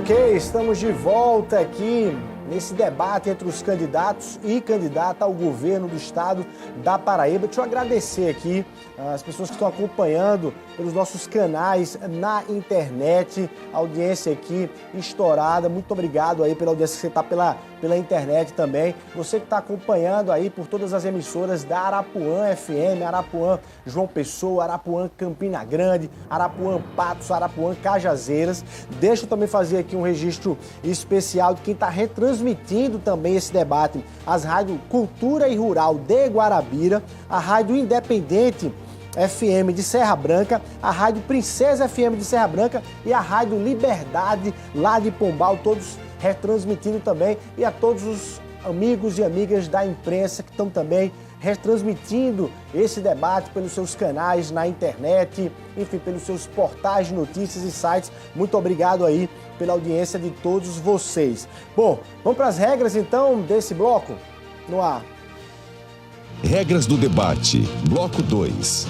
Ok, estamos de volta aqui nesse debate entre os candidatos e candidata ao governo do estado da Paraíba. Deixa eu agradecer aqui as pessoas que estão acompanhando pelos nossos canais na internet, a audiência aqui estourada. Muito obrigado aí pela audiência que você está pela internet também. Você que está acompanhando aí por todas as emissoras da Arapuã FM, Arapuã João Pessoa, Arapuã Campina Grande, Arapuã Patos, Arapuã Cajazeiras. Deixa eu também fazer aqui um registro especial de quem está retransmitindo também esse debate. As rádios Cultura e Rural de Guarabira, a Rádio Independente FM de Serra Branca, a Rádio Princesa FM de Serra Branca e a Rádio Liberdade lá de Pombal, todos retransmitindo também, e a todos os amigos e amigas da imprensa que estão também retransmitindo esse debate pelos seus canais na internet, enfim, pelos seus portais de notícias e sites. Muito obrigado aí pela audiência de todos vocês. Bom, vamos para as regras então desse bloco? No ar. Regras do debate, bloco 2.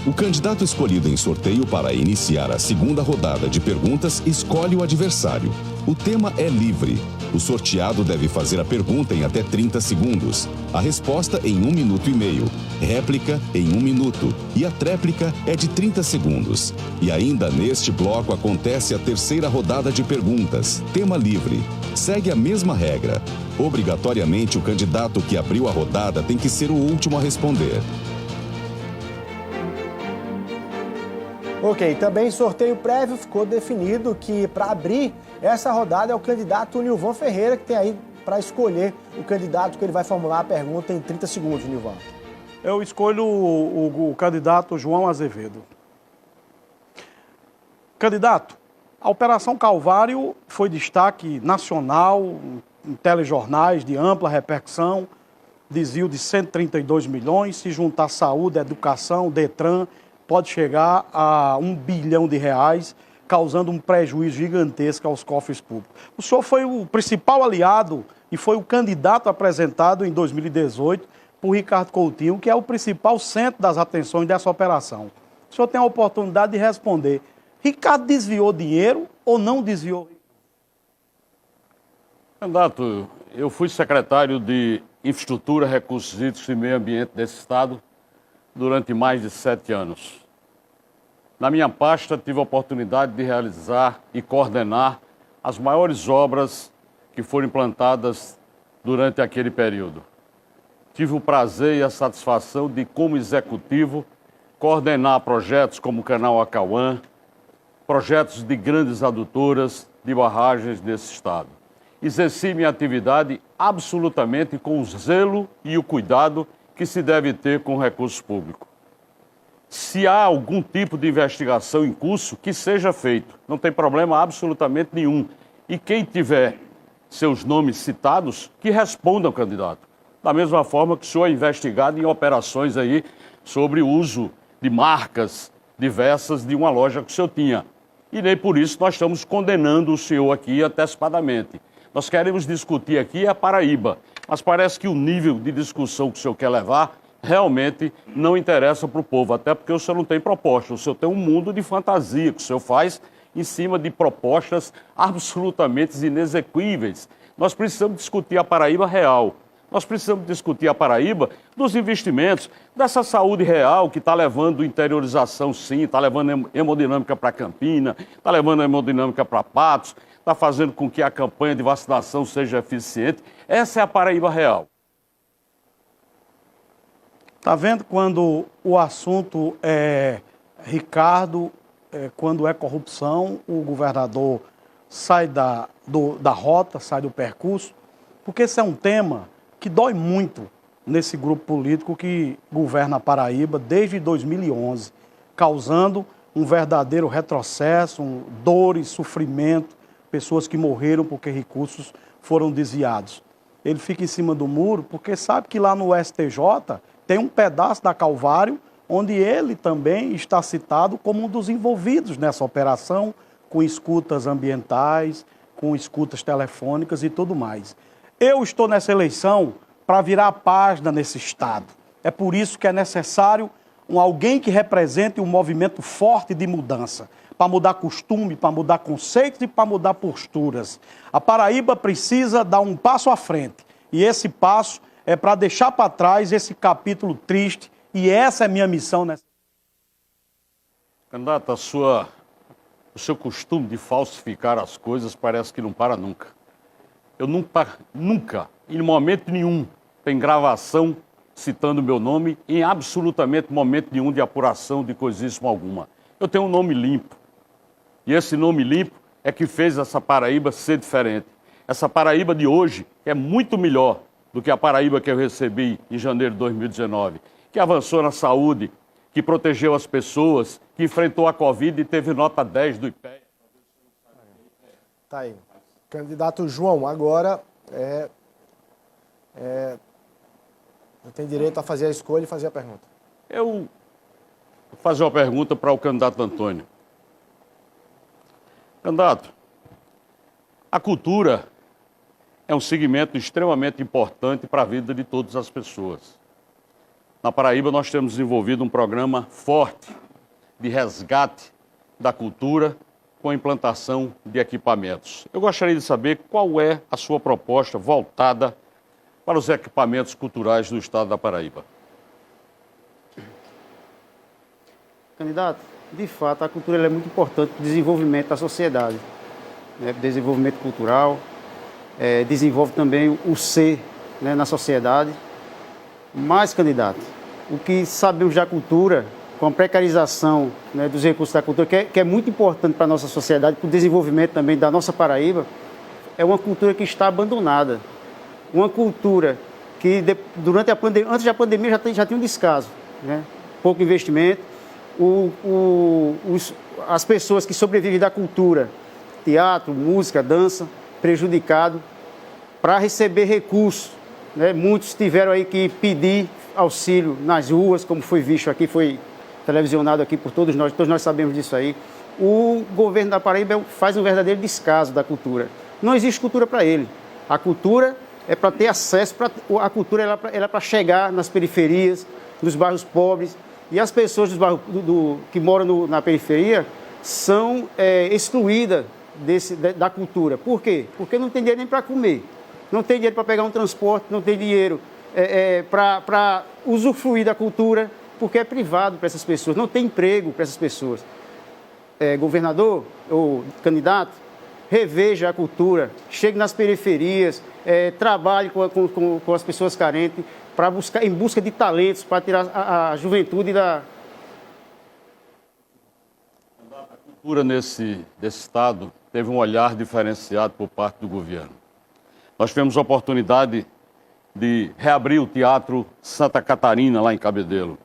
O candidato escolhido em sorteio para iniciar a segunda rodada de perguntas escolhe o adversário. O tema é livre. O sorteado deve fazer a pergunta em até 30 segundos, a resposta em 1 minuto e meio, réplica em 1 minuto e a tréplica é de 30 segundos. E ainda neste bloco acontece a terceira rodada de perguntas, tema livre. Segue a mesma regra. Obrigatoriamente, o candidato que abriu a rodada tem que ser o último a responder. Ok, também sorteio prévio, ficou definido que para abrir essa rodada é o candidato Nilvan Ferreira, que tem aí para escolher o candidato que ele vai formular a pergunta em 30 segundos, Nilvan. Eu escolho o candidato João Azevedo. Candidato, a Operação Calvário foi destaque nacional, em telejornais de ampla repercussão, desvio de 132 milhões, se juntar saúde, educação, Detran, pode chegar a R$1 bilhão, causando um prejuízo gigantesco aos cofres públicos. O senhor foi o principal aliado e foi o candidato apresentado em 2018 por Ricardo Coutinho, que é o principal centro das atenções dessa operação. O senhor tem a oportunidade de responder. Ricardo desviou dinheiro ou não desviou? Candidato, eu fui secretário de Infraestrutura, Recursos Hídricos e Meio Ambiente desse estado durante mais de 7 anos. Na minha pasta, tive a oportunidade de realizar e coordenar as maiores obras que foram implantadas durante aquele período. Tive o prazer e a satisfação de, como executivo, coordenar projetos como o Canal Acauã, projetos de grandes adutoras de barragens nesse estado. Exerci minha atividade absolutamente com o zelo e o cuidado que se deve ter com recursos públicos. Se há algum tipo de investigação em curso, que seja feito. Não tem problema absolutamente nenhum. E quem tiver seus nomes citados, que responda ao candidato. Da mesma forma que o senhor é investigado em operações aí sobre o uso de marcas diversas de uma loja que o senhor tinha. E nem por isso nós estamos condenando o senhor aqui antecipadamente. Nós queremos discutir aqui a Paraíba, mas parece que o nível de discussão que o senhor quer levar realmente não interessa para o povo, até porque o senhor não tem proposta, o senhor tem um mundo de fantasia que o senhor faz em cima de propostas absolutamente inexequíveis. Nós precisamos discutir a Paraíba real, nós precisamos discutir a Paraíba dos investimentos, dessa saúde real que está levando interiorização sim, está levando hemodinâmica para Campina, está levando hemodinâmica para Patos, está fazendo com que a campanha de vacinação seja eficiente. Essa é a Paraíba real. Está vendo quando o assunto é Ricardo, quando é corrupção, o governador sai da rota, sai do percurso, porque esse é um tema que dói muito nesse grupo político que governa a Paraíba desde 2011, causando um verdadeiro retrocesso, dor e sofrimento, pessoas que morreram porque recursos foram desviados. Ele fica em cima do muro porque sabe que lá no STJ tem um pedaço da Calvário onde ele também está citado como um dos envolvidos nessa operação, com escutas ambientais, com escutas telefônicas e tudo mais. Eu estou nessa eleição para virar a página nesse estado. É por isso que é necessário alguém que represente um movimento forte de mudança. para mudar costume, para mudar conceitos e para mudar posturas. A Paraíba precisa dar um passo à frente. E esse passo é para deixar para trás esse capítulo triste. E essa é a minha missão nessa. Candidato, o seu costume de falsificar as coisas parece que não para nunca. Eu nunca, em momento nenhum, tem gravação citando meu nome, em absolutamente momento nenhum de apuração de coisíssima alguma. Eu tenho um nome limpo. E esse nome limpo é que fez essa Paraíba ser diferente. Essa Paraíba de hoje é muito melhor do que a Paraíba que eu recebi em janeiro de 2019, que avançou na saúde, que protegeu as pessoas, que enfrentou a Covid e teve nota 10 do IPEA. Tá aí. Candidato João, agora tem direito a fazer a escolha e fazer a pergunta. Eu vou fazer uma pergunta para o candidato Antônio. Candidato, a cultura é um segmento extremamente importante para a vida de todas as pessoas. Na Paraíba, nós temos desenvolvido um programa forte de resgate da cultura com a implantação de equipamentos. Eu gostaria de saber qual é a sua proposta voltada para os equipamentos culturais do estado da Paraíba. Candidato, de fato, a cultura é muito importante para o desenvolvimento da sociedade, né? Desenvolvimento cultural, desenvolve também o ser, né, na sociedade. Mas, candidato, o que sabemos da cultura, com a precarização, né, dos recursos da cultura, que é muito importante para a nossa sociedade, para o desenvolvimento também da nossa Paraíba, é uma cultura que está abandonada. Uma cultura que, durante a pandemia, antes da pandemia, já tinha um descaso, né? Pouco investimento. As pessoas que sobrevivem da cultura, teatro, música, dança, prejudicado, para receber recursos, né? Muitos tiveram aí que pedir auxílio nas ruas, como foi visto aqui, foi televisionado aqui por todos nós sabemos disso aí. O governo da Paraíba faz um verdadeiro descaso da cultura. Não existe cultura para ele. A cultura é para ter acesso, a cultura ela é para chegar nas periferias, nos bairros pobres. E as pessoas dos bairros, que moram na periferia são excluídas da cultura. Por quê? Porque não tem dinheiro nem para comer, não tem dinheiro para pegar um transporte, não tem dinheiro para usufruir da cultura, porque é privado para essas pessoas, não tem emprego para essas pessoas. Governador ou candidato, reveja a cultura, chegue nas periferias, trabalhe com as pessoas carentes, em busca de talentos, para tirar a juventude da... A cultura desse estado teve um olhar diferenciado por parte do governo. Nós tivemos a oportunidade de reabrir o Teatro Santa Catarina, lá em Cabedelo.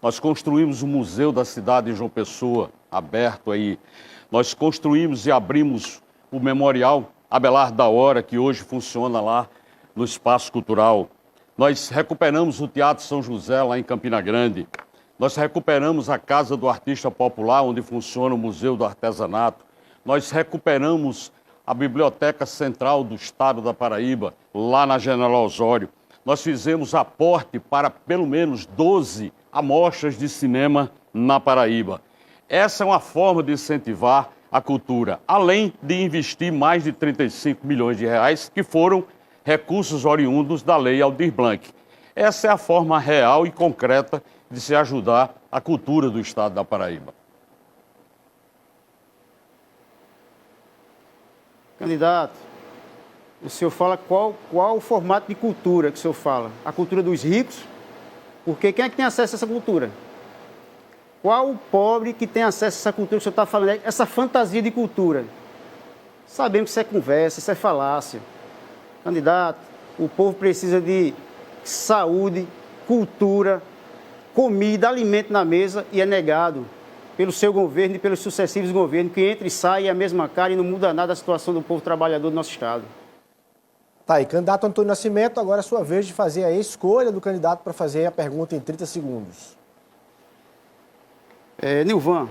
Nós construímos o Museu da Cidade em João Pessoa, aberto aí. Nós construímos e abrimos o Memorial Abelardo da Hora, que hoje funciona lá no Espaço Cultural. Nós recuperamos o Teatro São José, lá em Campina Grande. Nós recuperamos a Casa do Artista Popular, onde funciona o Museu do Artesanato. Nós recuperamos a Biblioteca Central do Estado da Paraíba, lá na General Osório. Nós fizemos aporte para pelo menos 12 amostras de cinema na Paraíba. Essa é uma forma de incentivar a cultura, além de investir mais de 35 milhões de reais, que foram recursos oriundos da Lei Aldir Blanc. Essa é a forma real e concreta de se ajudar a cultura do estado da Paraíba. Candidato, o senhor fala qual o formato de cultura que o senhor fala? A cultura dos ricos? Porque quem é que tem acesso a essa cultura? Qual o pobre que tem acesso a essa cultura que o senhor está falando? Essa fantasia de cultura. Sabemos que isso é conversa, isso é falácia. Candidato, o povo precisa de saúde, cultura, comida, alimento na mesa e é negado pelo seu governo e pelos sucessivos governos, que entra e sai é a mesma cara e não muda nada a situação do povo trabalhador do nosso estado. Tá aí, candidato Antônio Nascimento, agora é a sua vez de fazer a escolha do candidato para fazer a pergunta em 30 segundos. Nilvan.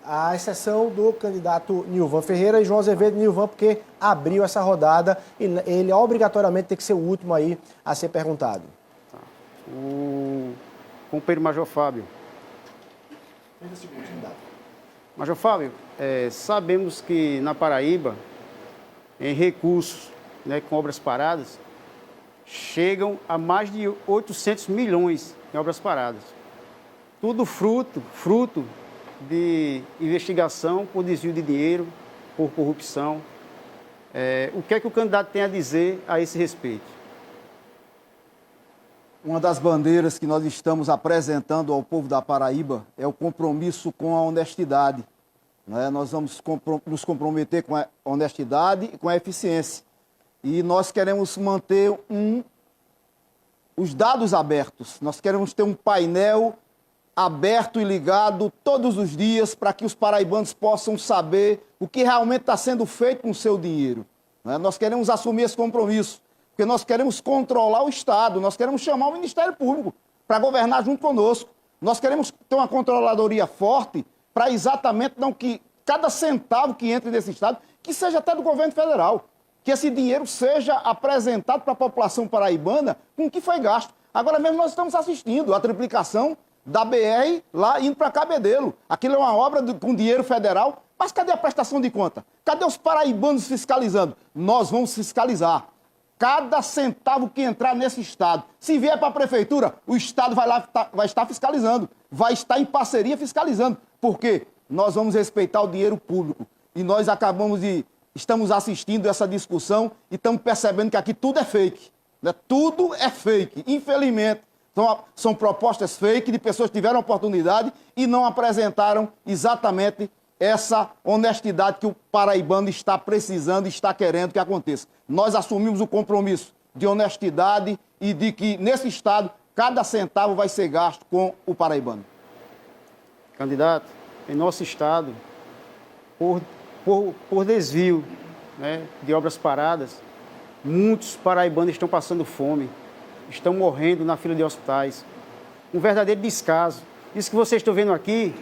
A exceção do candidato Nilvan Ferreira e João Azevedo. Nilvan, porque abriu essa rodada e ele obrigatoriamente tem que ser o último aí a ser perguntado. Tá. O companheiro Major Fábio. 30 segundos, candidato. Major Fábio, sabemos que na Paraíba, em recursos, né, com obras paradas, chegam a mais de 800 milhões em obras paradas. Tudo fruto de investigação por desvio de dinheiro, por corrupção. O que é que o candidato tem a dizer a esse respeito? Uma das bandeiras que nós estamos apresentando ao povo da Paraíba é o compromisso com a honestidade. Né? Nós vamos nos comprometer com a honestidade e com a eficiência. E nós queremos manter os dados abertos. Nós queremos ter um painel aberto e ligado todos os dias para que os paraibanos possam saber o que realmente está sendo feito com o seu dinheiro. Né? Nós queremos assumir esse compromisso, porque nós queremos controlar o Estado, nós queremos chamar o Ministério Público para governar junto conosco. Nós queremos ter uma controladoria forte para exatamente não que cada centavo que entre nesse Estado, que seja até do governo federal, que esse dinheiro seja apresentado para a população paraibana com o que foi gasto. Agora mesmo nós estamos assistindo a triplicação da BR lá indo para Cabedelo. Aquilo é uma obra com dinheiro federal, mas cadê a prestação de conta? Cadê os paraibanos fiscalizando? Nós vamos fiscalizar. Cada centavo que entrar nesse Estado, se vier para a Prefeitura, o Estado vai estar fiscalizando, vai estar em parceria fiscalizando. Por quê? Nós vamos respeitar o dinheiro público. E nós estamos assistindo essa discussão e estamos percebendo que aqui tudo é fake. Né? Tudo é fake, infelizmente. São propostas fake de pessoas que tiveram oportunidade e não apresentaram exatamente essa honestidade que o paraibano está precisando e está querendo que aconteça. Nós assumimos o compromisso de honestidade e de que, nesse Estado, cada centavo vai ser gasto com o paraibano. Candidato, em nosso Estado, por desvio, né, de obras paradas, muitos paraibanos estão passando fome, estão morrendo na fila de hospitais. Um verdadeiro descaso. Isso que vocês estão vendo aqui,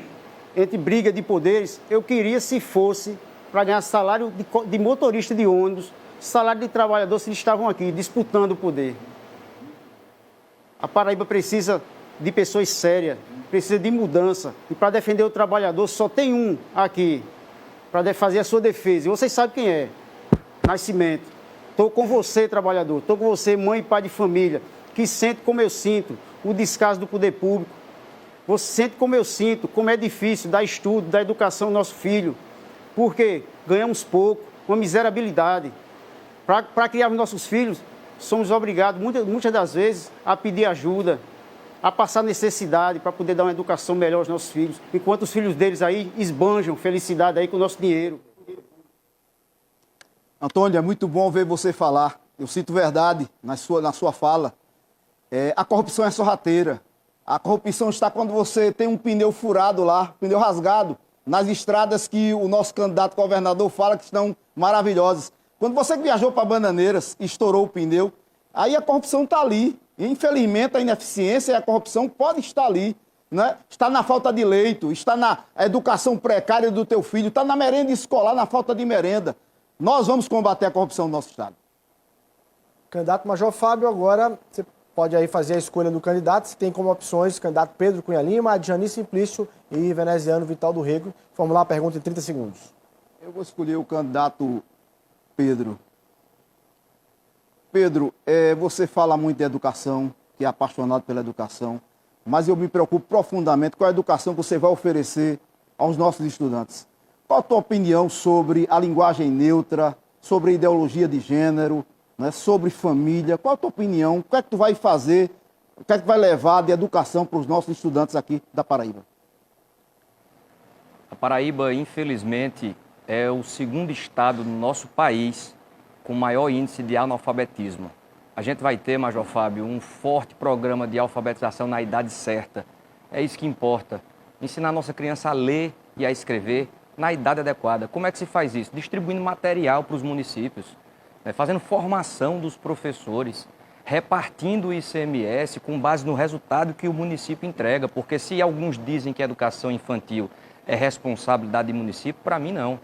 entre briga de poderes, eu queria se fosse para ganhar salário de motorista de ônibus, salário de trabalhador, se eles estavam aqui disputando o poder. A Paraíba precisa de pessoas sérias, precisa de mudança. E para defender o trabalhador, só tem um aqui, para fazer a sua defesa. E vocês sabem quem é. Nascimento. Estou com você, trabalhador. Estou com você, mãe e pai de família, que sente como eu sinto o descaso do poder público. Você sente como eu sinto, como é difícil dar estudo, dar educação ao nosso filho. Porque ganhamos pouco, uma miserabilidade. Para criar os nossos filhos, somos obrigados, muitas das vezes, a pedir ajuda, a passar necessidade para poder dar uma educação melhor aos nossos filhos. Enquanto os filhos deles aí esbanjam felicidade aí com o nosso dinheiro. Antônio, é muito bom ver você falar. Eu sinto verdade na sua fala. A corrupção é sorrateira. A corrupção está quando você tem um pneu furado lá, pneu rasgado, nas estradas que o nosso candidato governador fala que estão maravilhosas. Quando você viajou para Bananeiras e estourou o pneu, aí a corrupção está ali. E, infelizmente, a ineficiência e a corrupção podem estar ali. Né? Está na falta de leito, está na educação precária do teu filho, está na merenda escolar, na falta de merenda. Nós vamos combater a corrupção no nosso Estado. Candidato Major Fábio, agora você pode aí fazer a escolha do candidato. Você tem como opções o candidato Pedro Cunha Lima, Adjani Simplício e veneziano Vital do Rego. Formular a pergunta em 30 segundos. Eu vou escolher o candidato Pedro. Pedro, você fala muito de educação, que é apaixonado pela educação, mas eu me preocupo profundamente com a educação que você vai oferecer aos nossos estudantes. Qual a tua opinião sobre a linguagem neutra, sobre a ideologia de gênero, né, sobre família? Qual a tua opinião? O que é que tu vai fazer, o que é que vai levar de educação para os nossos estudantes aqui da Paraíba? A Paraíba, infelizmente, é o segundo estado do nosso país com maior índice de analfabetismo. A gente vai ter, Major Fábio, um forte programa de alfabetização na idade certa. É isso que importa. Ensinar a nossa criança a ler e a escrever na idade adequada. Como é que se faz isso? Distribuindo material para os municípios, né? Fazendo formação dos professores, repartindo o ICMS com base no resultado que o município entrega. Porque se alguns dizem que a educação infantil é responsabilidade do município, para mim não.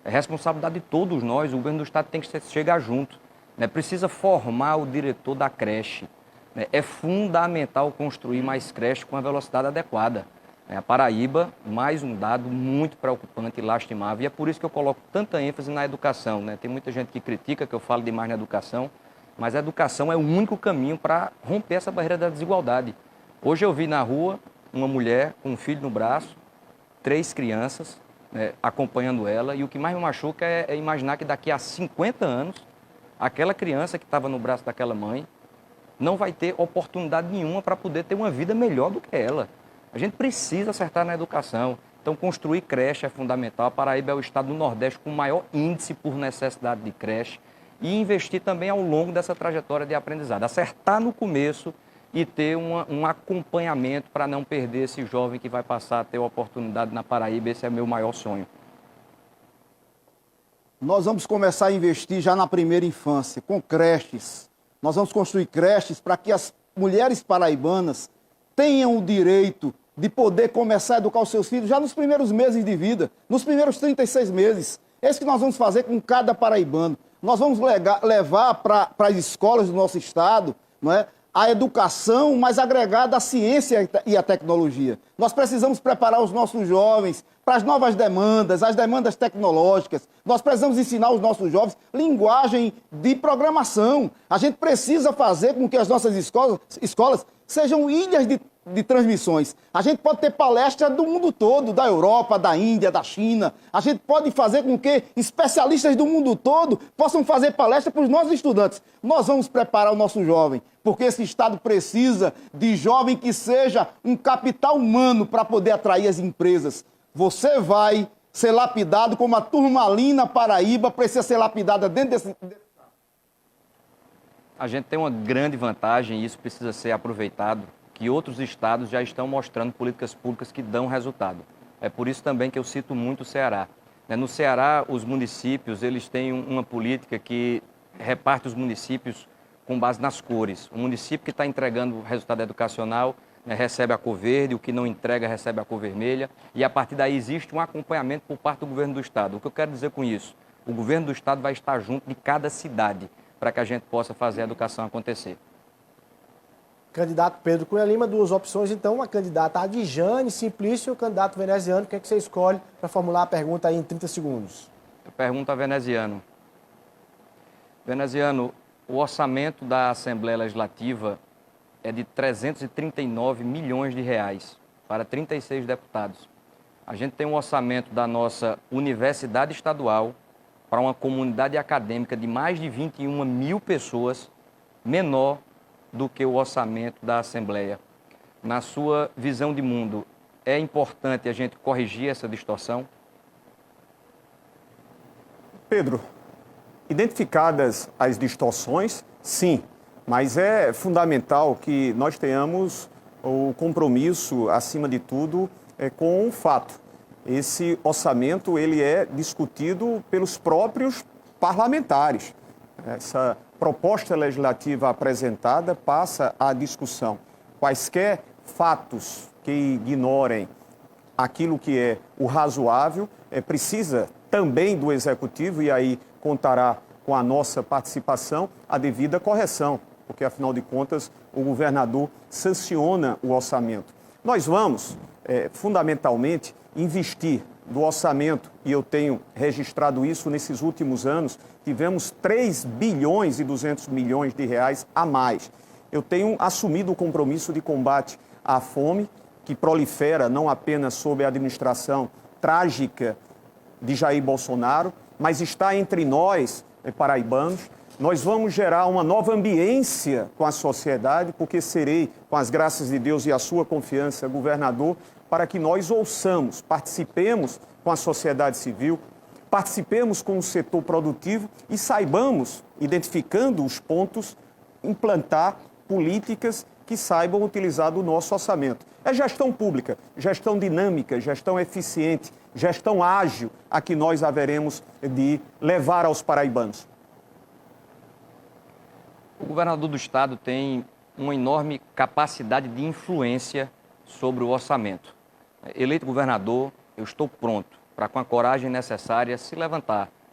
É responsabilidade de todos nós, o governo do Estado tem que chegar junto. Né? Precisa formar o diretor da creche. Né? É fundamental construir mais creche com a velocidade adequada. A Paraíba, mais um dado muito preocupante e lastimável, e é por isso que eu coloco tanta ênfase na educação, né? Tem muita gente que critica que eu falo demais na educação, mas a educação é o único caminho para romper essa barreira da desigualdade. Hoje eu vi na rua uma mulher com um filho no braço, 3 crianças, né, acompanhando ela, e o que mais me machuca é imaginar que daqui a 50 anos, aquela criança que estava no braço daquela mãe não vai ter oportunidade nenhuma para poder ter uma vida melhor do que ela. A gente precisa acertar na educação. Então, construir creche é fundamental. A Paraíba é o estado do Nordeste com o maior índice por necessidade de creche e investir também ao longo dessa trajetória de aprendizado. Acertar no começo e ter um acompanhamento para não perder esse jovem que vai passar a ter oportunidade na Paraíba. Esse é meu maior sonho. Nós vamos começar a investir já na primeira infância, com creches. Nós vamos construir creches para que as mulheres paraibanas tenham o direito de poder começar a educar os seus filhos já nos primeiros meses de vida, nos primeiros 36 meses. É isso que nós vamos fazer com cada paraibano. Nós vamos levar para as escolas do nosso estado, não é, a educação mais agregada à ciência e à tecnologia. Nós precisamos preparar os nossos jovens para as novas demandas, as demandas tecnológicas. Nós precisamos ensinar os nossos jovens linguagem de programação. A gente precisa fazer com que as nossas escolas sejam ilhas de transmissões. A gente pode ter palestras do mundo todo, da Europa, da Índia, da China. A gente pode fazer com que especialistas do mundo todo possam fazer palestras para os nossos estudantes. Nós vamos preparar o nosso jovem, porque esse Estado precisa de jovem que seja um capital humano para poder atrair as empresas. Você vai ser lapidado como a Turmalina Paraíba precisa ser lapidada dentro desse... A gente tem uma grande vantagem, e isso precisa ser aproveitado, que outros estados já estão mostrando políticas públicas que dão resultado. É por isso também que eu cito muito o Ceará. No Ceará, os municípios eles têm uma política que reparte os municípios com base nas cores. O município que está entregando o resultado educacional, né, recebe a cor verde, o que não entrega recebe a cor vermelha, e a partir daí existe um acompanhamento por parte do governo do estado. O que eu quero dizer com isso? O governo do estado vai estar junto de cada cidade para que a gente possa fazer a educação acontecer. Candidato Pedro Cunha Lima, 2 opções, então, a candidata Adjane Simplício e o candidato veneziano. O que é que você escolhe para formular a pergunta aí em 30 segundos? Eu pergunto a veneziano. Veneziano, o orçamento da Assembleia Legislativa é de 339 milhões de reais para 36 deputados. A gente tem um orçamento da nossa Universidade Estadual para uma comunidade acadêmica de mais de 21 mil pessoas, menor do que o orçamento da Assembleia. Na sua visão de mundo, é importante a gente corrigir essa distorção? Pedro, identificadas as distorções, sim, mas é fundamental que nós tenhamos o compromisso, acima de tudo, com o fato. Esse orçamento ele é discutido pelos próprios parlamentares. Essa proposta legislativa apresentada passa à discussão. Quaisquer fatos que ignorem aquilo que é o razoável, precisa também do Executivo, e aí contará com a nossa participação, a devida correção, porque, afinal de contas, o governador sanciona o orçamento. Nós vamos, fundamentalmente, investir do orçamento, e eu tenho registrado isso nesses últimos anos, tivemos 3 bilhões e 200 milhões de reais a mais. Eu tenho assumido o compromisso de combate à fome, que prolifera não apenas sob a administração trágica de Jair Bolsonaro, mas está entre nós, paraibanos. Nós vamos gerar uma nova ambiência com a sociedade, porque serei, com as graças de Deus e a sua confiança, governador, para que nós ouçamos, participemos com a sociedade civil, participemos com o setor produtivo e saibamos, identificando os pontos, implantar políticas que saibam utilizar do nosso orçamento. É gestão pública, gestão dinâmica, gestão eficiente, gestão ágil a que nós haveremos de levar aos paraibanos. O governador do estado tem uma enorme capacidade de influência sobre o orçamento. Eleito governador, eu estou pronto para, com a coragem necessária,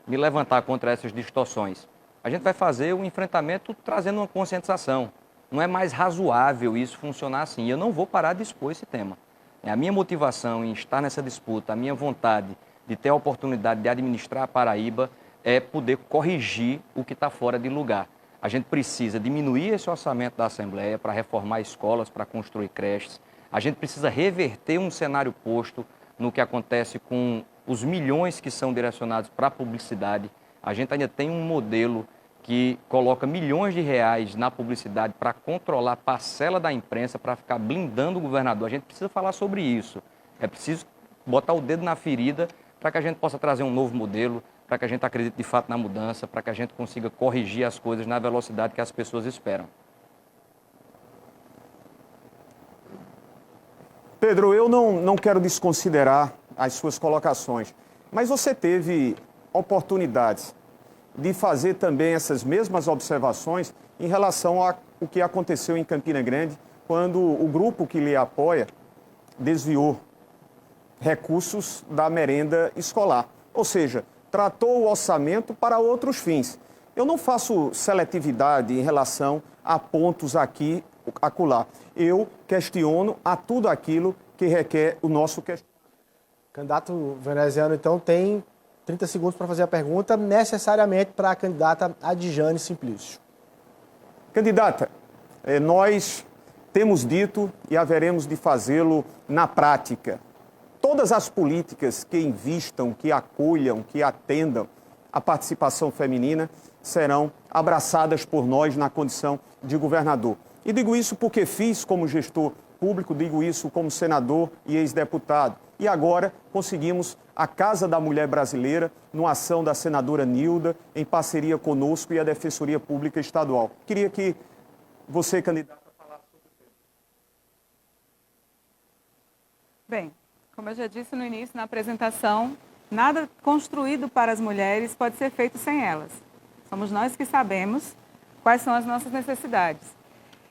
me levantar contra essas distorções. A gente vai fazer o enfrentamento trazendo uma conscientização. Não é mais razoável isso funcionar assim. Eu não vou parar de expor esse tema. A minha motivação em estar nessa disputa, a minha vontade de ter a oportunidade de administrar a Paraíba é poder corrigir o que está fora de lugar. A gente precisa diminuir esse orçamento da Assembleia para reformar escolas, para construir creches. A gente precisa reverter um cenário posto no que acontece com os milhões que são direcionados para a publicidade. A gente ainda tem um modelo que coloca milhões de reais na publicidade para controlar a parcela da imprensa, para ficar blindando o governador. A gente precisa falar sobre isso. É preciso botar o dedo na ferida para que a gente possa trazer um novo modelo, para que a gente acredite de fato na mudança, para que a gente consiga corrigir as coisas na velocidade que as pessoas esperam. Pedro, eu não quero desconsiderar as suas colocações, mas você teve oportunidades de fazer também essas mesmas observações em relação ao que aconteceu em Campina Grande, quando o grupo que lhe apoia desviou recursos da merenda escolar. Ou seja, tratou o orçamento para outros fins. Eu não faço seletividade em relação a pontos aqui, acolá. Eu questiono a tudo aquilo que requer o nosso questionamento. Candidato veneziano, então, tem 30 segundos para fazer a pergunta, necessariamente para a candidata Adjane Simplício. Candidata, nós temos dito e haveremos de fazê-lo na prática. Todas as políticas que invistam, que acolham, que atendam a participação feminina serão abraçadas por nós na condição de governador. E digo isso porque fiz como gestor público, digo isso como senador e ex-deputado. E agora conseguimos a Casa da Mulher Brasileira, numa ação da senadora Nilda, em parceria conosco e a Defensoria Pública Estadual. Queria que você, candidata, falasse sobre isso. Bem, como eu já disse no início, na apresentação, nada construído para as mulheres pode ser feito sem elas. Somos nós que sabemos quais são as nossas necessidades.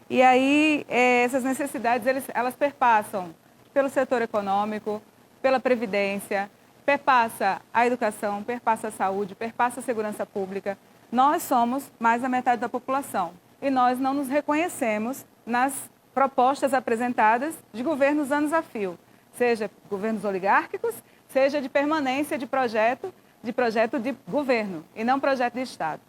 E aí, essas necessidades, elas perpassam pelo setor econômico, pela previdência, perpassa a educação, perpassa a saúde, perpassa a segurança pública. Nós somos mais da metade da população e nós não nos reconhecemos nas propostas apresentadas de governos anos a fio, seja governos oligárquicos, seja de permanência de projeto de governo e não projeto de Estado.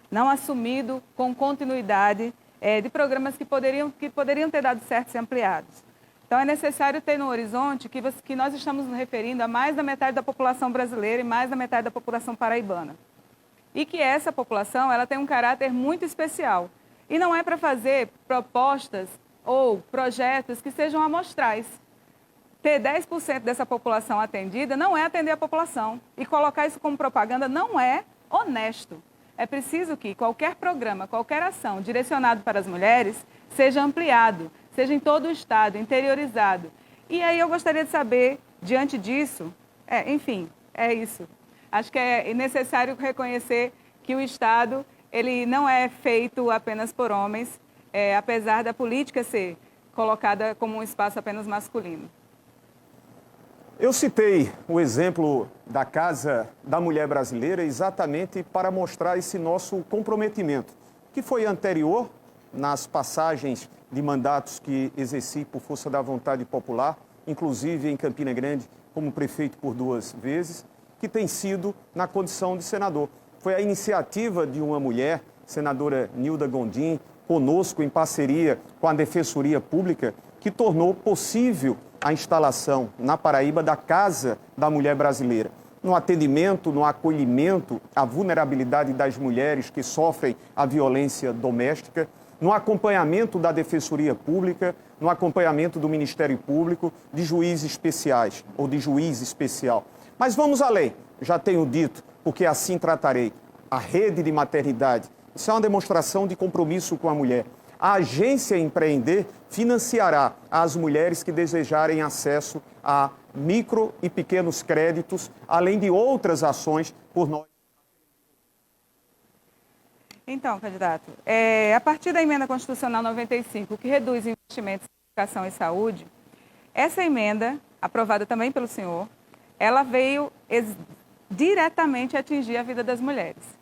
Não assumido com continuidade de programas que poderiam ter dado certo e ampliados. Então, é necessário ter no horizonte que nós estamos nos referindo a mais da metade da população brasileira e mais da metade da população paraibana. E que essa população ela tem um caráter muito especial. E não é para fazer propostas ou projetos que sejam amostrais. Ter 10% dessa população atendida não é atender a população. E colocar isso como propaganda não é honesto. É preciso que qualquer programa, qualquer ação direcionado para as mulheres seja ampliado, seja em todo o Estado, interiorizado. E aí eu gostaria de saber, diante disso, enfim, é isso. Acho que é necessário reconhecer que o Estado ele não é feito apenas por homens, apesar da política ser colocada como um espaço apenas masculino. Eu citei o exemplo da Casa da Mulher Brasileira exatamente para mostrar esse nosso comprometimento, que foi anterior nas passagens de mandatos que exerci por força da vontade popular, inclusive em Campina Grande como prefeito por 2 vezes, que tem sido na condição de senador. Foi a iniciativa de uma mulher, senadora Nilda Gondim, conosco em parceria com a Defensoria Pública, que tornou possível a instalação na Paraíba da Casa da Mulher Brasileira, no atendimento, no acolhimento à vulnerabilidade das mulheres que sofrem a violência doméstica, no acompanhamento da Defensoria Pública, no acompanhamento do Ministério Público, de juízes especiais ou de juiz especial. Mas vamos além, já tenho dito, porque assim tratarei. A rede de maternidade, isso é uma demonstração de compromisso com a mulher. A agência Empreender financiará as mulheres que desejarem acesso a micro e pequenos créditos, além de outras ações por nós. Então, candidato, a partir da emenda constitucional 95, que reduz investimentos em educação e saúde, essa emenda, aprovada também pelo senhor, ela veio diretamente atingir a vida das mulheres.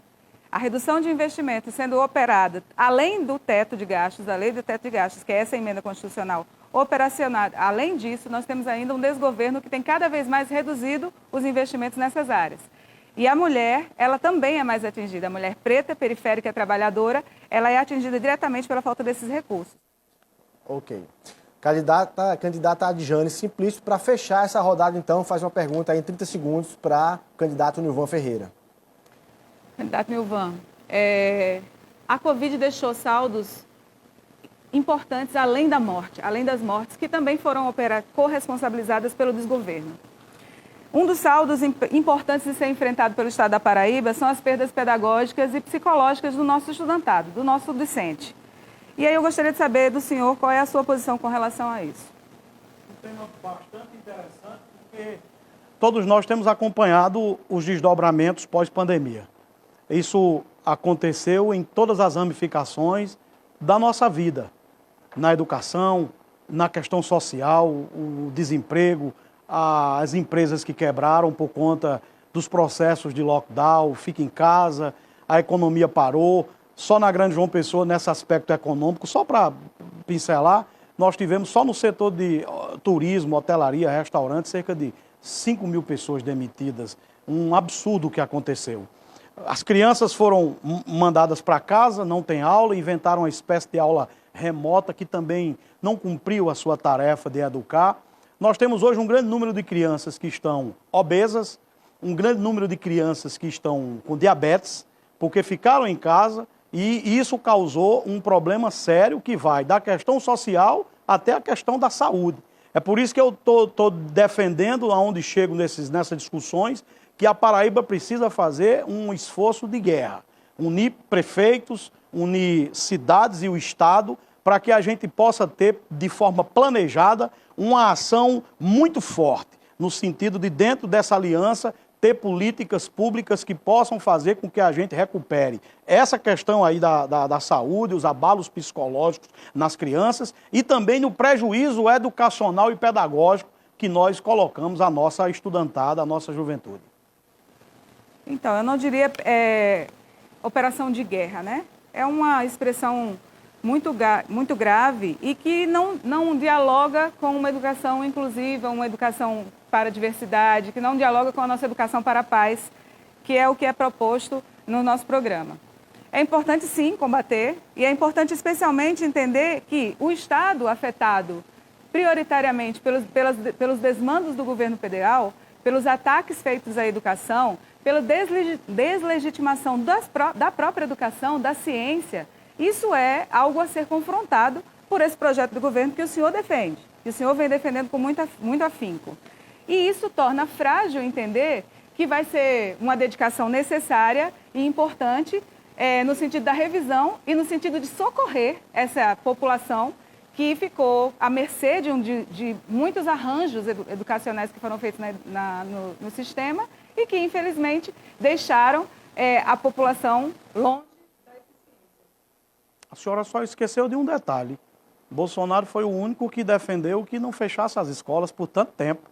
A redução de investimentos sendo operada, além do teto de gastos, da lei do teto de gastos, que é essa emenda constitucional, operacional. Além disso, nós temos ainda um desgoverno que tem cada vez mais reduzido os investimentos nessas áreas. E a mulher, ela também é mais atingida. A mulher preta, periférica, trabalhadora, ela é atingida diretamente pela falta desses recursos. Ok. Candidata Adjane Simplício, para fechar essa rodada, então, faz uma pergunta aí em 30 segundos para o candidato Nilvan Ferreira. Candidato Nilvan, a Covid deixou saldos importantes além da morte, além das mortes, que também foram corresponsabilizadas pelo desgoverno. Um dos saldos importantes de ser enfrentado pelo Estado da Paraíba são as perdas pedagógicas e psicológicas do nosso estudantado, do nosso discente. E aí eu gostaria de saber do senhor qual é a sua posição com relação a isso. Um tema bastante interessante, porque todos nós temos acompanhado os desdobramentos pós-pandemia. Isso aconteceu em todas as ramificações da nossa vida, na educação, na questão social, o desemprego, as empresas que quebraram por conta dos processos de lockdown, fica em casa, a economia parou. Só na Grande João Pessoa, nesse aspecto econômico, só para pincelar, nós tivemos só no setor de turismo, hotelaria, restaurante, cerca de 5 mil pessoas demitidas. Um absurdo o que aconteceu. As crianças foram mandadas para casa, não tem aula, inventaram uma espécie de aula remota que também não cumpriu a sua tarefa de educar. Nós temos hoje um grande número de crianças que estão obesas, um grande número de crianças que estão com diabetes, porque ficaram em casa e isso causou um problema sério que vai da questão social até a questão da saúde. É por isso que eu estou defendendo, aonde chego nessas discussões, que a Paraíba precisa fazer um esforço de guerra, unir prefeitos, unir cidades e o Estado, para que a gente possa ter, de forma planejada, uma ação muito forte, no sentido de, dentro dessa aliança, ter políticas públicas que possam fazer com que a gente recupere essa questão aí da saúde, os abalos psicológicos nas crianças e também no prejuízo educacional e pedagógico que nós colocamos à nossa estudantada, à nossa juventude. Então, eu não diria operação de guerra, né? É uma expressão muito grave e que não dialoga com uma educação inclusiva, uma educação para a diversidade, que não dialoga com a nossa educação para a paz, que é o que é proposto no nosso programa. É importante, sim, combater, e é importante especialmente entender que o Estado afetado prioritariamente pelos desmandos do governo federal, pelos ataques feitos à educação, pela deslegitimação da própria educação, da ciência, isso é algo a ser confrontado por esse projeto do governo que o senhor defende, que o senhor vem defendendo com muito afinco. E isso torna frágil entender que vai ser uma dedicação necessária e importante no sentido da revisão e no sentido de socorrer essa população que ficou à mercê de muitos arranjos educacionais que foram feitos no sistema e que, infelizmente, deixaram a população longe da eficiência. A senhora só esqueceu de um detalhe. Bolsonaro foi o único que defendeu que não fechasse as escolas por tanto tempo.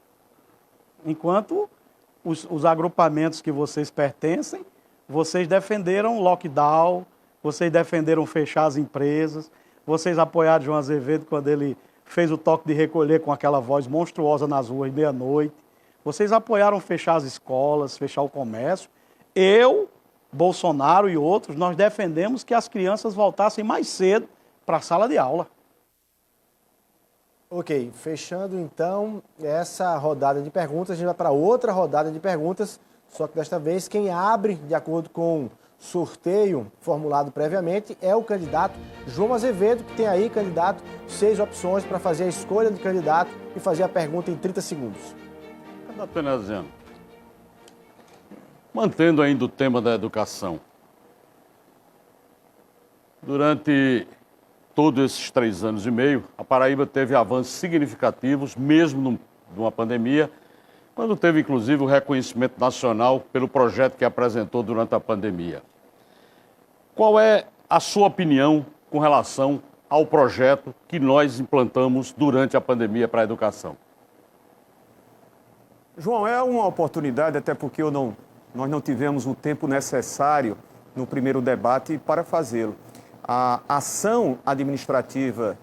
Enquanto os agrupamentos que vocês pertencem, vocês defenderam lockdown, vocês defenderam fechar as empresas, vocês apoiaram João Azevedo quando ele fez o toque de recolher com aquela voz monstruosa nas ruas meia-noite. Vocês apoiaram fechar as escolas, fechar o comércio. Eu, Bolsonaro e outros, nós defendemos que as crianças voltassem mais cedo para a sala de aula. Ok, fechando então essa rodada de perguntas, a gente vai para outra rodada de perguntas, só que desta vez quem abre, de acordo com sorteio formulado previamente, é o candidato João Azevedo, que tem aí, candidato, 6 opções para fazer a escolha do candidato e fazer a pergunta em 30 segundos. Candidato Veneziano, mantendo ainda o tema da educação, durante todos esses 3 anos e meio, a Paraíba teve avanços significativos, mesmo numa pandemia, quando teve inclusive o reconhecimento nacional pelo projeto que apresentou durante a pandemia. Qual é a sua opinião com relação ao projeto que nós implantamos durante a pandemia para a educação? João, é uma oportunidade, até porque nós não tivemos o tempo necessário no primeiro debate para fazê-lo. A ação administrativa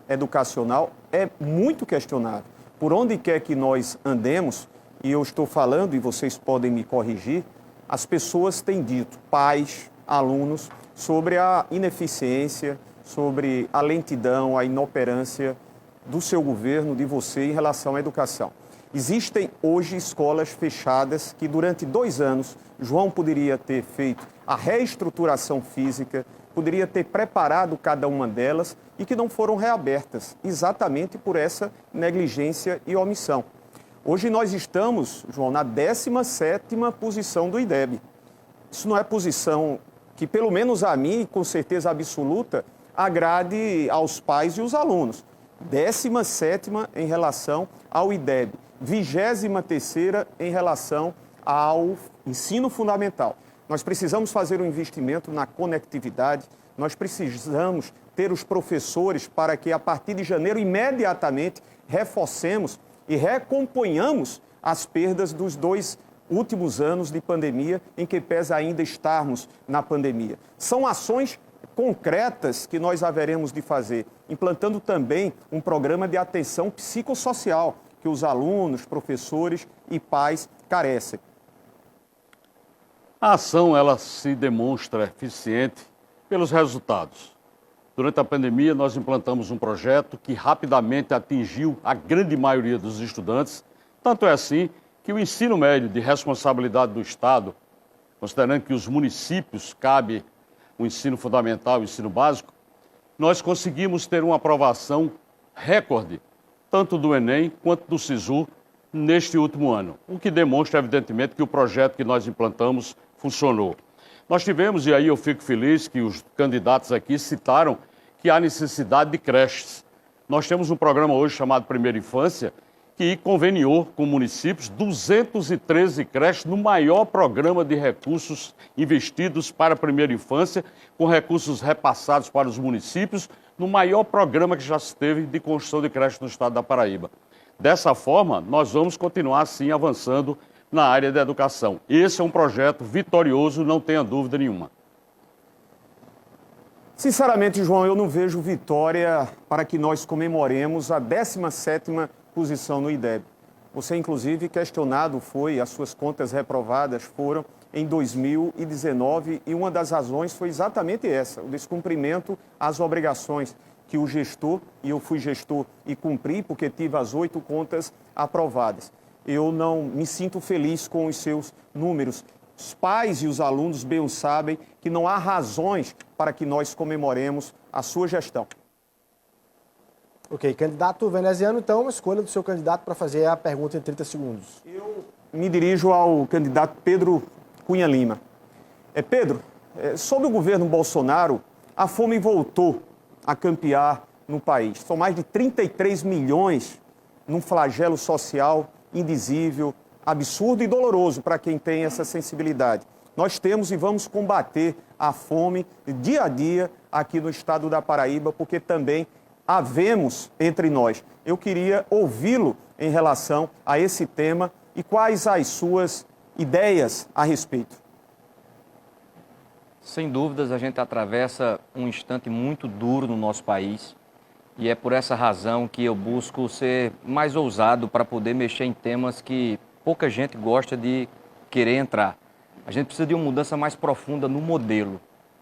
educacional é muito questionável. Por onde quer que nós andemos, e eu estou falando, e vocês podem me corrigir, as pessoas têm dito, pais, alunos, sobre a ineficiência, sobre a lentidão, a inoperância do seu governo, de você, em relação à educação. Existem hoje escolas fechadas que durante 2 anos João poderia ter feito a reestruturação física, poderia ter preparado cada uma delas e que não foram reabertas, exatamente por essa negligência e omissão. Hoje nós estamos, João, na 17ª posição do IDEB. Isso não é posição que, pelo menos a mim, com certeza absoluta, agrade aos pais e os alunos. 17ª em relação ao IDEB, 23ª em relação ao ensino fundamental. Nós precisamos fazer um investimento na conectividade, nós precisamos ter os professores para que, a partir de janeiro, imediatamente, reforcemos e recomponhamos as perdas dos 2 últimos anos de pandemia, em que pesa ainda estarmos na pandemia. São ações concretas que nós haveremos de fazer, implantando também um programa de atenção psicossocial que os alunos, professores e pais carecem. A ação, ela se demonstra eficiente pelos resultados. Durante a pandemia, nós implantamos um projeto que rapidamente atingiu a grande maioria dos estudantes. Tanto é assim que o ensino médio de responsabilidade do Estado, considerando que os municípios cabe o ensino fundamental e o ensino básico, nós conseguimos ter uma aprovação recorde, tanto do Enem quanto do SISU, neste último ano. O que demonstra, evidentemente, que o projeto que nós implantamos funcionou. Nós tivemos, e aí eu fico feliz que os candidatos aqui citaram que há necessidade de creches. Nós temos um programa hoje chamado Primeira Infância, que conveniou com municípios 213 creches no maior programa de recursos investidos para a primeira infância, com recursos repassados para os municípios, no maior programa que já se teve de construção de creches no estado da Paraíba. Dessa forma, nós vamos continuar assim avançando na área da educação. Esse é um projeto vitorioso, não tenha dúvida nenhuma. Sinceramente, João, eu não vejo vitória para que nós comemoremos a 17ª posição no IDEB. Você, inclusive, questionado foi, as suas contas reprovadas foram em 2019 e uma das razões foi exatamente essa, o descumprimento às obrigações que o gestor, e eu fui gestor e cumpri porque tive as 8 contas aprovadas. Eu não me sinto feliz com os seus números. Os pais e os alunos bem sabem que não há razões para que nós comemoremos a sua gestão. Ok, candidato veneziano, então, a escolha do seu candidato para fazer a pergunta em 30 segundos. Eu me dirijo ao candidato Pedro Cunha Lima. Pedro, sob o governo Bolsonaro, a fome voltou a campear no país. São mais de 33 milhões num flagelo social indizível, absurdo e doloroso para quem tem essa sensibilidade. Nós temos e vamos combater a fome dia a dia aqui no estado da Paraíba, porque também havemos entre nós. Eu queria ouvi-lo em relação a esse tema e quais as suas ideias a respeito. Sem dúvidas, a gente atravessa um instante muito duro no nosso país e é por essa razão que eu busco ser mais ousado para poder mexer em temas que pouca gente gosta de querer entrar. A gente precisa de uma mudança mais profunda no modelo.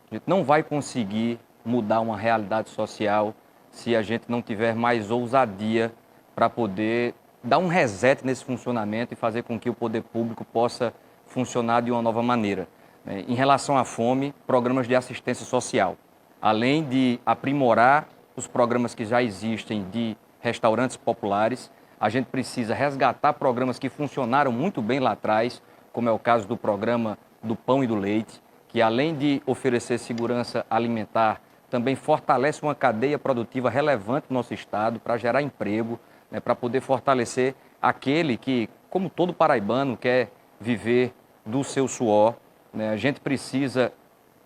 A gente não vai conseguir mudar uma realidade social se a gente não tiver mais ousadia para poder dar um reset nesse funcionamento e fazer com que o poder público possa funcionar de uma nova maneira. Em relação à fome, programas de assistência social. Além de aprimorar os programas que já existem de restaurantes populares, a gente precisa resgatar programas que funcionaram muito bem lá atrás, como é o caso do programa do pão e do leite, que além de oferecer segurança alimentar, também fortalece uma cadeia produtiva relevante no nosso estado para gerar emprego, para poder fortalecer aquele que, como todo paraibano, quer viver do seu suor. A gente precisa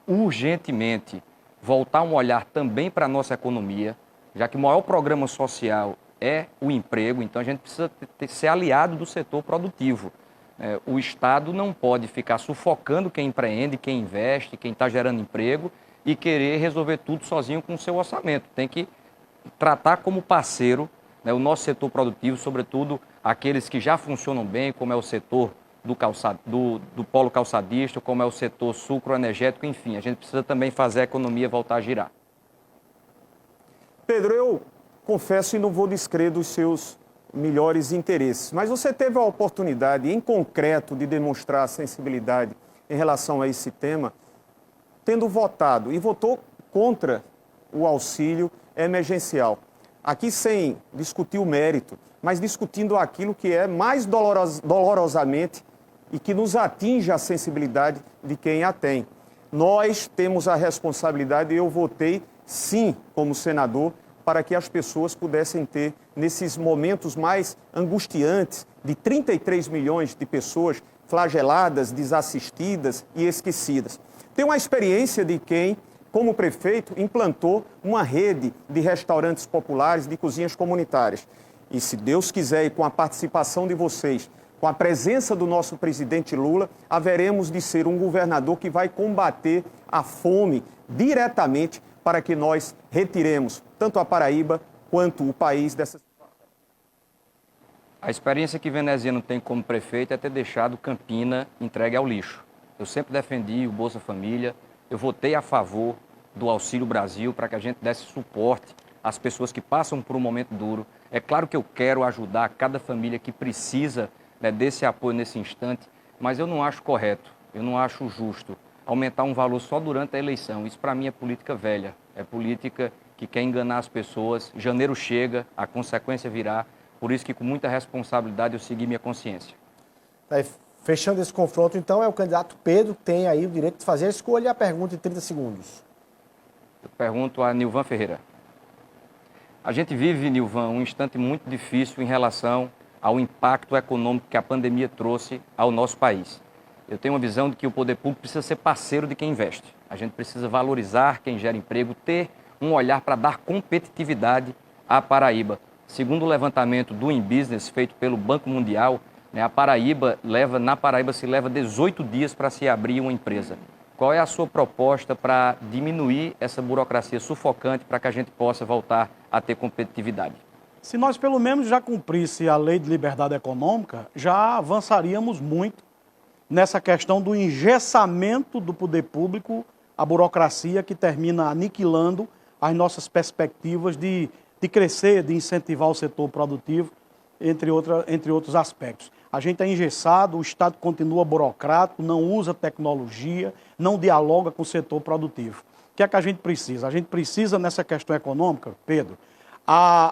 urgentemente voltar um olhar também para a nossa economia, já que o maior programa social é o emprego, então a gente precisa ser aliado do setor produtivo. O Estado não pode ficar sufocando quem empreende, quem investe, quem está gerando emprego e querer resolver tudo sozinho com o seu orçamento. Tem que tratar como parceiro, né, o nosso setor produtivo, sobretudo aqueles que já funcionam bem, como é o setor do polo calçadista, como é o setor sucroenergético, enfim, a gente precisa também fazer a economia voltar a girar. Pedro, eu confesso e não vou descrer dos seus melhores interesses, mas você teve a oportunidade, em concreto, de demonstrar sensibilidade em relação a esse tema, tendo votado e votou contra o auxílio emergencial. Aqui sem discutir o mérito, mas discutindo aquilo que é mais dolorosamente e que nos atinge a sensibilidade de quem a tem. Nós temos a responsabilidade, e eu votei sim como senador, para que as pessoas pudessem ter, nesses momentos mais angustiantes, de 33 milhões de pessoas flageladas, desassistidas e esquecidas. Tenho uma experiência de quem, como prefeito, implantou uma rede de restaurantes populares, de cozinhas comunitárias. E se Deus quiser, e com a participação de vocês, com a presença do nosso presidente Lula, haveremos de ser um governador que vai combater a fome diretamente para que nós retiremos tanto a Paraíba quanto o país dessa situação. A experiência que Veneziano tem como prefeito é ter deixado Campina entregue ao lixo. Eu sempre defendi o Bolsa Família, eu votei a favor do Auxílio Brasil para que a gente desse suporte às pessoas que passam por um momento duro. É claro que eu quero ajudar cada família que precisa, né, desse apoio nesse instante, mas eu não acho correto, eu não acho justo aumentar um valor só durante a eleição. Isso para mim é política velha, é política que quer enganar as pessoas. Janeiro chega, a consequência virá, por isso que com muita responsabilidade eu segui minha consciência. Aí, fechando esse confronto, então, é o candidato Pedro que tem aí o direito de fazer a escolha e a pergunta em 30 segundos. Eu pergunto a Nilvan Ferreira. A gente vive, Nilvan, um instante muito difícil em relação ao impacto econômico que a pandemia trouxe ao nosso país. Eu tenho uma visão de que o poder público precisa ser parceiro de quem investe. A gente precisa valorizar quem gera emprego, ter um olhar para dar competitividade à Paraíba. Segundo o levantamento do InBusiness feito pelo Banco Mundial, né, na Paraíba se leva 18 dias para se abrir uma empresa. Qual é a sua proposta para diminuir essa burocracia sufocante para que a gente possa voltar a ter competitividade? Se nós pelo menos já cumprisse a lei de liberdade econômica, já avançaríamos muito nessa questão do engessamento do poder público, a burocracia que termina aniquilando as nossas perspectivas de crescer, de incentivar o setor produtivo, entre outros aspectos. A gente é engessado, o Estado continua burocrático, não usa tecnologia, não dialoga com o setor produtivo. O que é que a gente precisa? A gente precisa, nessa questão econômica, Pedro,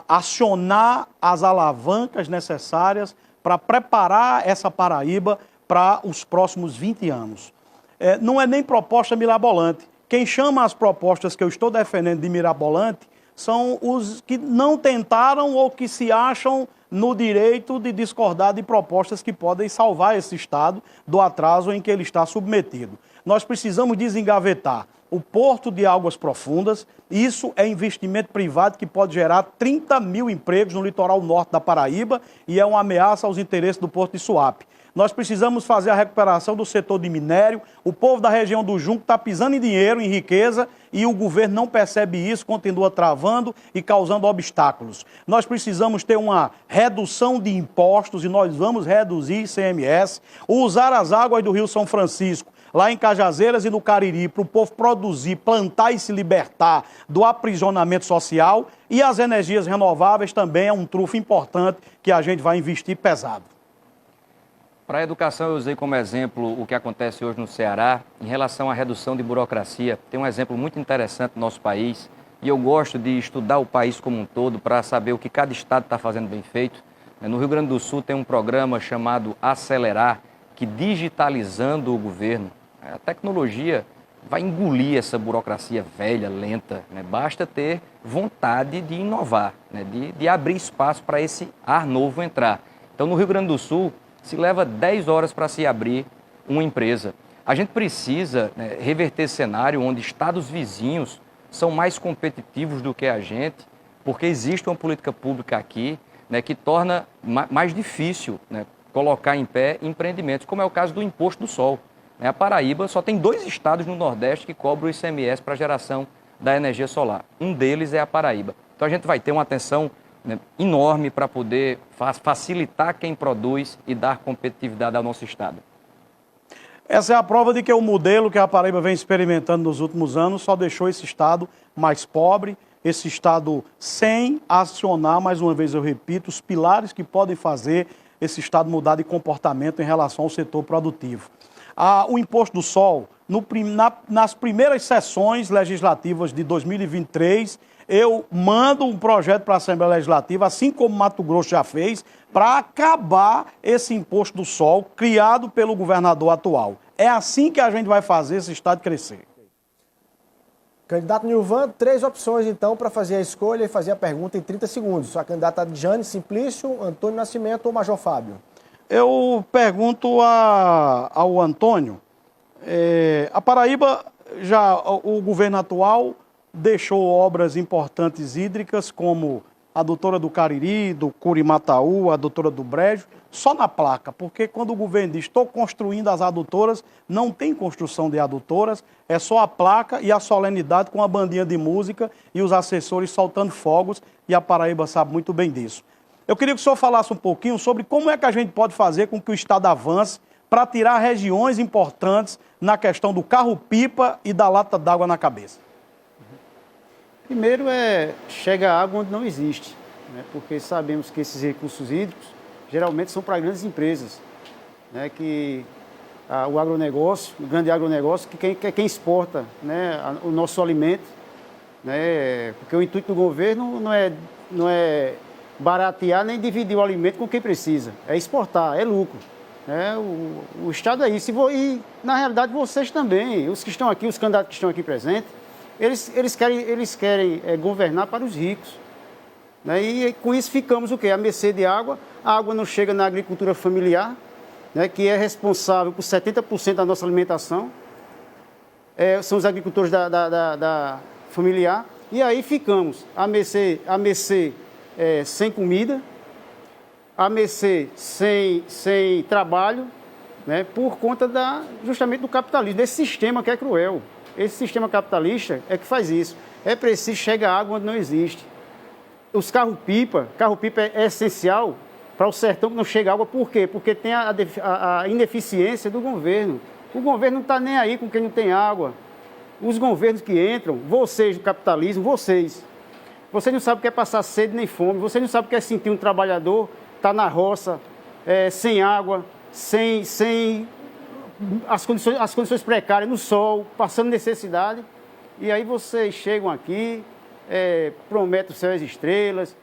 acionar as alavancas necessárias para preparar essa Paraíba para os próximos 20 anos. Não é nem proposta mirabolante. Quem chama as propostas que eu estou defendendo de mirabolante são os que não tentaram ou que se acham no direito de discordar de propostas que podem salvar esse Estado do atraso em que ele está submetido. Nós precisamos desengavetar o Porto de Águas Profundas. Isso é investimento privado que pode gerar 30 mil empregos no litoral norte da Paraíba e é uma ameaça aos interesses do Porto de Suape. Nós precisamos fazer a recuperação do setor de minério. O povo da região do Junco está pisando em dinheiro, em riqueza, e o governo não percebe isso, continua travando e causando obstáculos. Nós precisamos ter uma redução de impostos e nós vamos reduzir ICMS, usar as águas do Rio São Francisco, lá em Cajazeiras e no Cariri, para o povo produzir, plantar e se libertar do aprisionamento social, e as energias renováveis também é um trunfo importante que a gente vai investir pesado. Para a educação, eu usei como exemplo o que acontece hoje no Ceará. Em relação à redução de burocracia, tem um exemplo muito interessante no nosso país, e eu gosto de estudar o país como um todo para saber o que cada estado está fazendo bem feito. No Rio Grande do Sul tem um programa chamado Acelerar, que digitalizando o governo, a tecnologia vai engolir essa burocracia velha, lenta, né? Basta ter vontade de inovar, né? de abrir espaço para esse ar novo entrar. Então, no Rio Grande do Sul, se leva 10 horas para se abrir uma empresa. A gente precisa, né, reverter esse cenário onde estados vizinhos são mais competitivos do que a gente, porque existe uma política pública aqui, né, que torna mais difícil, né, colocar em pé empreendimentos, como é o caso do Imposto do Sol. A Paraíba só tem 2 estados no Nordeste que cobram o ICMS para a geração da energia solar. Um deles é a Paraíba. Então, Então a gente vai ter uma atenção, né, enorme para poder facilitar quem produz e dar competitividade ao nosso Estado. Essa é a prova de que o modelo que a Paraíba vem experimentando nos últimos anos só deixou esse Estado mais pobre, esse Estado sem acionar, mais uma vez eu repito, os pilares que podem fazer esse Estado mudar de comportamento em relação ao setor produtivo. O imposto do sol, nas primeiras sessões legislativas de 2023, eu mando um projeto para a Assembleia Legislativa, assim como Mato Grosso já fez, para acabar esse imposto do sol criado pelo governador atual. É assim que a gente vai fazer esse Estado crescer. Candidato Nilvan, 3 opções então para fazer a escolha e fazer a pergunta em 30 segundos. A candidata Jane Simplício, Antônio Nascimento ou Major Fábio? Eu pergunto ao Antônio, a Paraíba, o governo atual deixou obras importantes hídricas como a adutora do Cariri, do Curimataú, a adutora do Brejo, só na placa, porque quando o governo diz estou construindo as adutoras, não tem construção de adutoras, é só a placa e a solenidade com a bandinha de música e os assessores soltando fogos, e a Paraíba sabe muito bem disso. Eu queria que o senhor falasse um pouquinho sobre como é que a gente pode fazer com que o Estado avance para tirar regiões importantes na questão do carro-pipa e da lata d'água na cabeça. Primeiro chega água onde não existe, né? Porque sabemos que esses recursos hídricos geralmente são para grandes empresas, né? Que o agronegócio, o grande agronegócio, que quem exporta, né, o nosso alimento, né? Porque o intuito do governo não é baratear nem dividir o alimento com quem precisa, é exportar, é lucro. Né? O Estado é isso. E, na realidade, vocês também, os que estão aqui, os candidatos que estão aqui presentes, eles querem governar para os ricos. Né? E com isso ficamos o quê? A mercê de água. A água não chega na agricultura familiar, né, que é responsável por 70% da nossa alimentação. São os agricultores da familiar. E aí ficamos a mercê sem comida, a mercê sem trabalho, né, por conta justamente do capitalismo, desse sistema que é cruel. Esse sistema capitalista é que faz isso. É preciso chegar água onde não existe. Os carro-pipa é essencial para o sertão que não chega água. Por quê? Porque tem a ineficiência do governo. O governo não está nem aí com quem não tem água. Os governos que entram, vocês do capitalismo, vocês não sabem o que é passar sede nem fome, vocês não sabem o que é sentir um trabalhador estar na roça, sem água, sem as condições precárias, no sol, passando necessidade. E aí vocês chegam aqui, prometem o céu e as estrelas.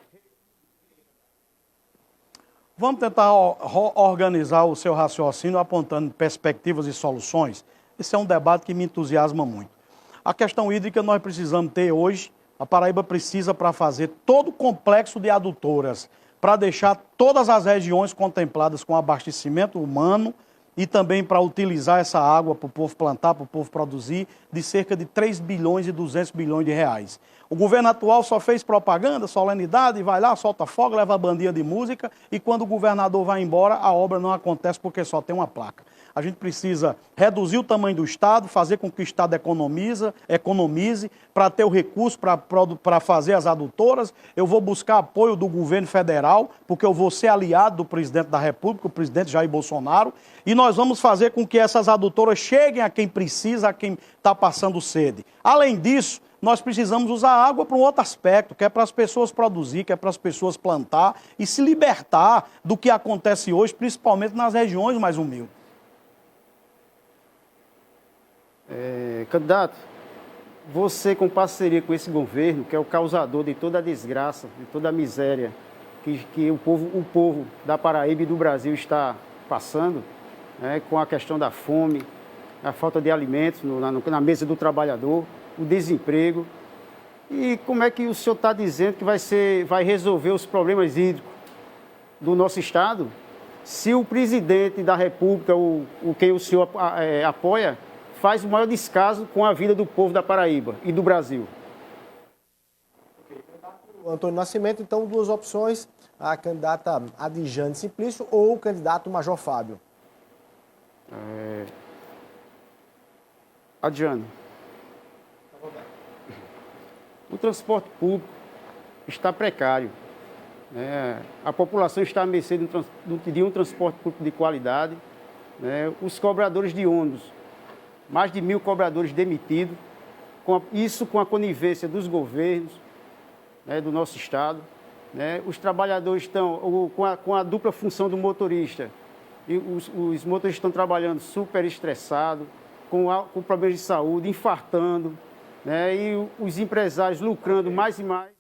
Vamos tentar organizar o seu raciocínio apontando perspectivas e soluções. Esse é um debate que me entusiasma muito. A questão hídrica nós precisamos ter hoje. A Paraíba precisa para fazer todo o complexo de adutoras, para deixar todas as regiões contempladas com abastecimento humano e também para utilizar essa água para o povo plantar, para o povo produzir, de cerca de 3 bilhões e 200 bilhões de reais. O governo atual só fez propaganda, solenidade, vai lá, solta fogo, leva a bandinha de música e quando o governador vai embora, a obra não acontece porque só tem uma placa. A gente precisa reduzir o tamanho do Estado, fazer com que o Estado economize para ter o recurso para fazer as adutoras. Eu vou buscar apoio do governo federal, porque eu vou ser aliado do presidente da República, o presidente Jair Bolsonaro, e nós vamos fazer com que essas adutoras cheguem a quem precisa, a quem está passando sede. Além disso, nós precisamos usar a água para um outro aspecto, que é para as pessoas produzir, que é para as pessoas plantar e se libertar do que acontece hoje, principalmente nas regiões mais humildes. Candidato, você com parceria com esse governo, que é o causador de toda a desgraça, de toda a miséria que o povo da Paraíba e do Brasil está passando, né, com a questão da fome, a falta de alimentos na mesa do trabalhador, o desemprego. E como é que o senhor está dizendo que vai resolver os problemas hídricos do nosso Estado, se o presidente da República, quem o senhor apoia, faz o maior descaso com a vida do povo da Paraíba e do Brasil? O Antônio Nascimento, então, 2 opções, a candidata Adjane Simplício ou o candidato Major Fábio? Adjane. O transporte público está precário. A população está à mercê de um transporte público de qualidade. Os cobradores de ônibus, mais de 1.000 cobradores demitidos, isso com a conivência dos governos, do nosso Estado. Os trabalhadores estão com a dupla função do motorista. E os motoristas estão trabalhando super estressados, com problemas de saúde, infartando, e os empresários lucrando mais e mais.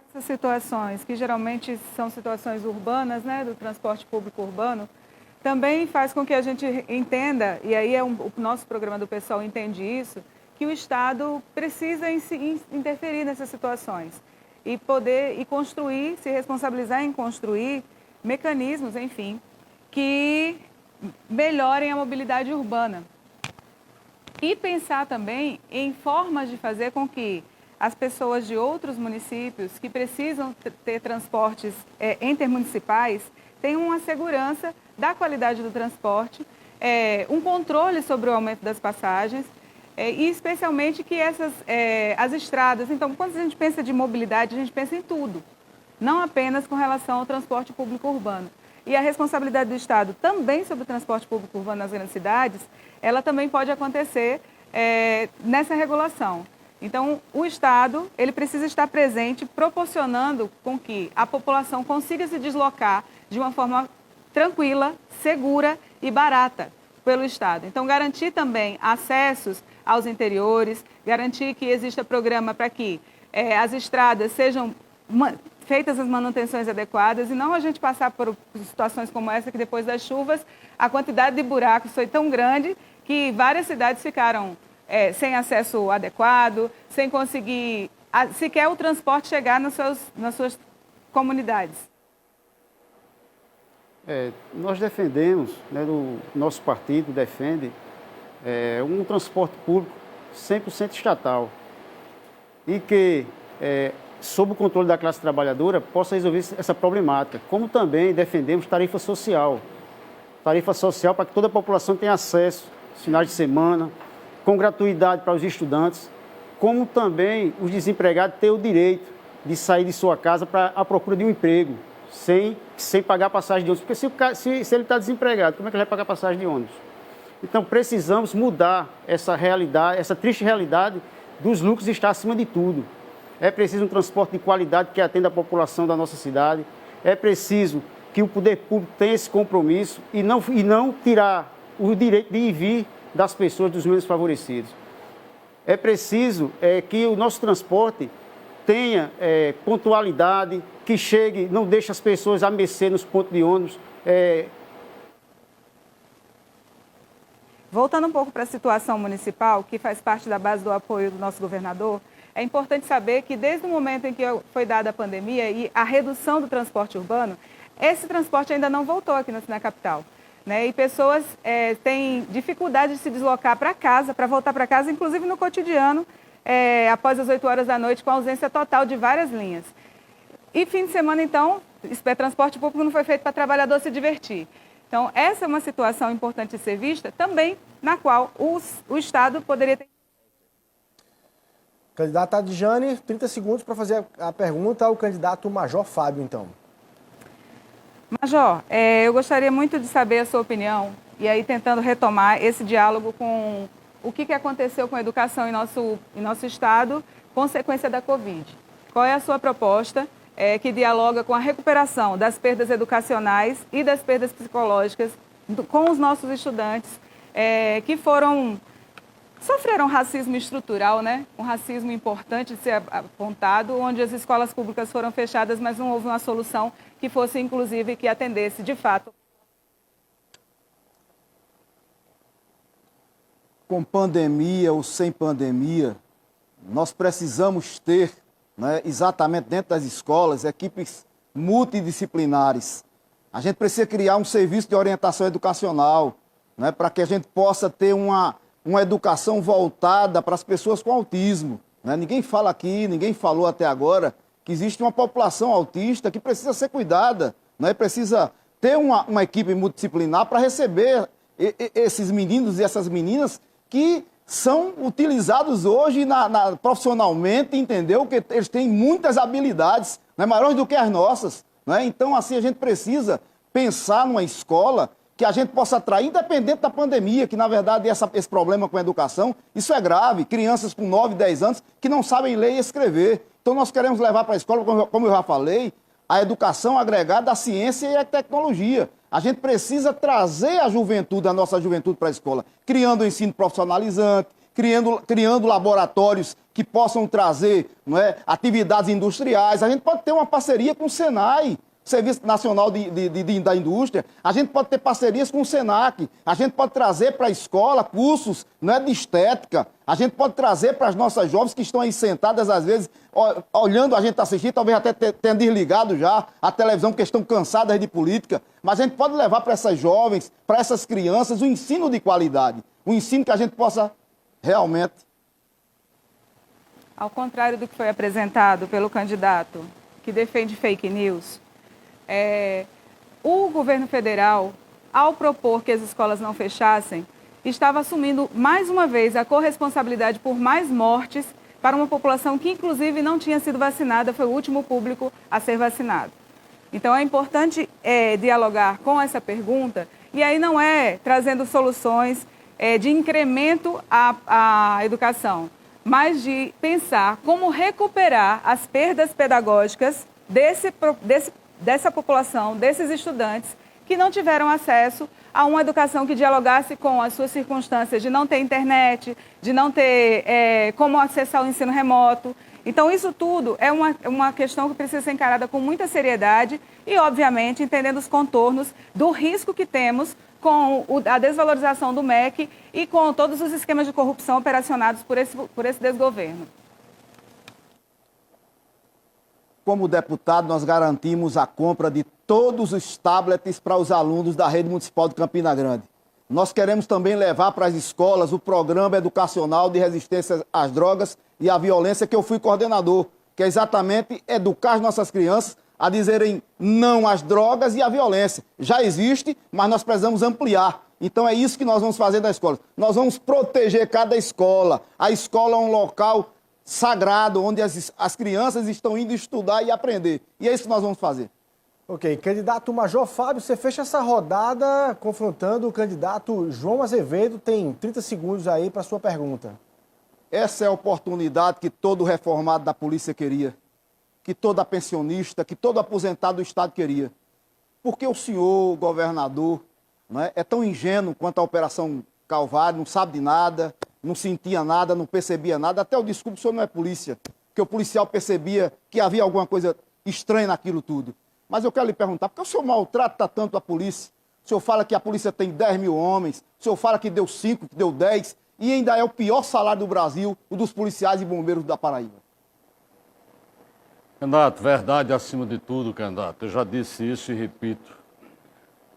Essas situações, que geralmente são situações urbanas, do transporte público urbano, também faz com que a gente entenda, e aí o nosso programa do PSOL entende isso, que o Estado precisa interferir nessas situações e poder construir, se responsabilizar em construir mecanismos, enfim, que melhorem a mobilidade urbana. E pensar também em formas de fazer com que as pessoas de outros municípios que precisam ter transportes intermunicipais tenham uma segurança da qualidade do transporte, um controle sobre o aumento das passagens, e especialmente que as estradas. Então, quando a gente pensa de mobilidade, a gente pensa em tudo, não apenas com relação ao transporte público urbano. E a responsabilidade do Estado também sobre o transporte público urbano nas grandes cidades, ela também pode acontecer nessa regulação. Então, o Estado ele precisa estar presente, proporcionando com que a população consiga se deslocar de uma forma tranquila, segura e barata pelo Estado. Então, garantir também acessos aos interiores, garantir que exista programa para que as estradas sejam feitas as manutenções adequadas e não a gente passar por situações como essa, que depois das chuvas a quantidade de buracos foi tão grande que várias cidades ficaram sem acesso adequado, sem conseguir sequer o transporte chegar nas suas comunidades. Nós defendemos, o nosso partido defende um transporte público 100% estatal e que, sob o controle da classe trabalhadora, possa resolver essa problemática, como também defendemos tarifa social para que toda a população tenha acesso, finais de semana, com gratuidade para os estudantes, como também os desempregados têm o direito de sair de sua casa para a procura de um emprego, sem pagar passagem de ônibus. Porque se ele está desempregado, como é que ele vai pagar passagem de ônibus? Então, precisamos mudar essa realidade, essa triste realidade dos lucros está acima de tudo. É preciso um transporte de qualidade que atenda a população da nossa cidade. É preciso que o poder público tenha esse compromisso e não tirar o direito de ir e vir das pessoas, dos menos favorecidos. É preciso que o nosso transporte tenha pontualidade, que chegue, não deixe as pessoas à mercê nos pontos de ônibus. Voltando um pouco para a situação municipal, que faz parte da base do apoio do nosso governador, é importante saber que desde o momento em que foi dada a pandemia e a redução do transporte urbano, esse transporte ainda não voltou aqui na capital. E pessoas têm dificuldade de se deslocar para casa, para voltar para casa, inclusive no cotidiano, após as 8 horas da noite, com a ausência total de várias linhas. E fim de semana, então, transporte público não foi feito para trabalhador se divertir. Então, essa é uma situação importante de ser vista, também na qual o Estado poderia ter... Candidata Adjane, 30 segundos para fazer a pergunta ao candidato Major Fábio, então. Major, eu gostaria muito de saber a sua opinião, e aí tentando retomar esse diálogo com o que aconteceu com a educação em nosso Estado, consequência da Covid. Qual é a sua proposta que dialoga com a recuperação das perdas educacionais e das perdas psicológicas com os nossos estudantes que sofreram racismo estrutural, um racismo importante de ser apontado, onde as escolas públicas foram fechadas, mas não houve uma solução que fosse inclusive que atendesse de fato. Com pandemia ou sem pandemia, nós precisamos ter, exatamente dentro das escolas, equipes multidisciplinares. A gente precisa criar um serviço de orientação educacional, para que a gente possa ter uma educação voltada para as pessoas com autismo. Ninguém fala aqui, ninguém falou até agora que existe uma população autista que precisa ser cuidada, precisa ter uma equipe multidisciplinar para receber esses meninos e essas meninas que são utilizados hoje profissionalmente, entendeu? Que eles têm muitas habilidades, né, maiores do que as nossas. Né? Então, assim, a gente precisa pensar numa escola que a gente possa atrair, independente da pandemia, que, na verdade, esse problema com a educação, isso é grave. Crianças com 9, 10 anos que não sabem ler e escrever. Então, nós queremos levar para a escola, como eu já falei, a educação agregada à ciência e à tecnologia. A gente precisa trazer a juventude, a nossa juventude para a escola, criando ensino profissionalizante, criando laboratórios que possam trazer, não é, atividades industriais. A gente pode ter uma parceria com o Senai, Serviço Nacional da Indústria. A gente pode ter parcerias com o Senac. A gente pode trazer para a escola cursos, não é, de estética. A gente pode trazer para as nossas jovens que estão aí sentadas, às vezes, olhando a gente assistir, talvez até tenham desligado já a televisão, porque estão cansadas de política. Mas a gente pode levar para essas jovens, para essas crianças, um ensino de qualidade. Um ensino que a gente possa realmente... Ao contrário do que foi apresentado pelo candidato que defende fake news, o governo federal, ao propor que as escolas não fechassem, estava assumindo mais uma vez a corresponsabilidade por mais mortes para uma população que, inclusive, não tinha sido vacinada, foi o último público a ser vacinado. Então, é importante dialogar com essa pergunta, e aí não é trazendo soluções de incremento à educação, mas de pensar como recuperar as perdas pedagógicas dessa população, desses estudantes que não tiveram acesso a uma educação que dialogasse com as suas circunstâncias de não ter internet, de não ter como acessar o ensino remoto. Então, isso tudo é uma questão que precisa ser encarada com muita seriedade e, obviamente, entendendo os contornos do risco que temos com a desvalorização do MEC e com todos os esquemas de corrupção operacionados por esse desgoverno. Como deputado, nós garantimos a compra de todos os tablets para os alunos da rede municipal de Campina Grande. Nós queremos também levar para as escolas o programa educacional de resistência às drogas e à violência, que eu fui coordenador, que é exatamente educar as nossas crianças a dizerem não às drogas e à violência. Já existe, mas nós precisamos ampliar. Então é isso que nós vamos fazer da escola. Nós vamos proteger cada escola. A escola é um local sagrado, onde as crianças estão indo estudar e aprender. E é isso que nós vamos fazer. Ok, candidato Major Fábio, você fecha essa rodada confrontando o candidato João Azevedo. Tem 30 segundos aí para a sua pergunta. Essa é a oportunidade que todo reformado da polícia queria, que toda pensionista, que todo aposentado do Estado queria. Porque o senhor, governador, não é tão ingênuo quanto a Operação Calvário, não sabe de nada, não sentia nada, não percebia nada. Até o desculpe, o senhor não é polícia, porque o policial percebia que havia alguma coisa estranha naquilo tudo. Mas eu quero lhe perguntar, por que o senhor maltrata tanto a polícia? O senhor fala que a polícia tem 10 mil homens, o senhor fala que deu 5, que deu 10, e ainda é o pior salário do Brasil, o dos policiais e bombeiros da Paraíba. Candidato, verdade acima de tudo, candidato. Eu já disse isso e repito.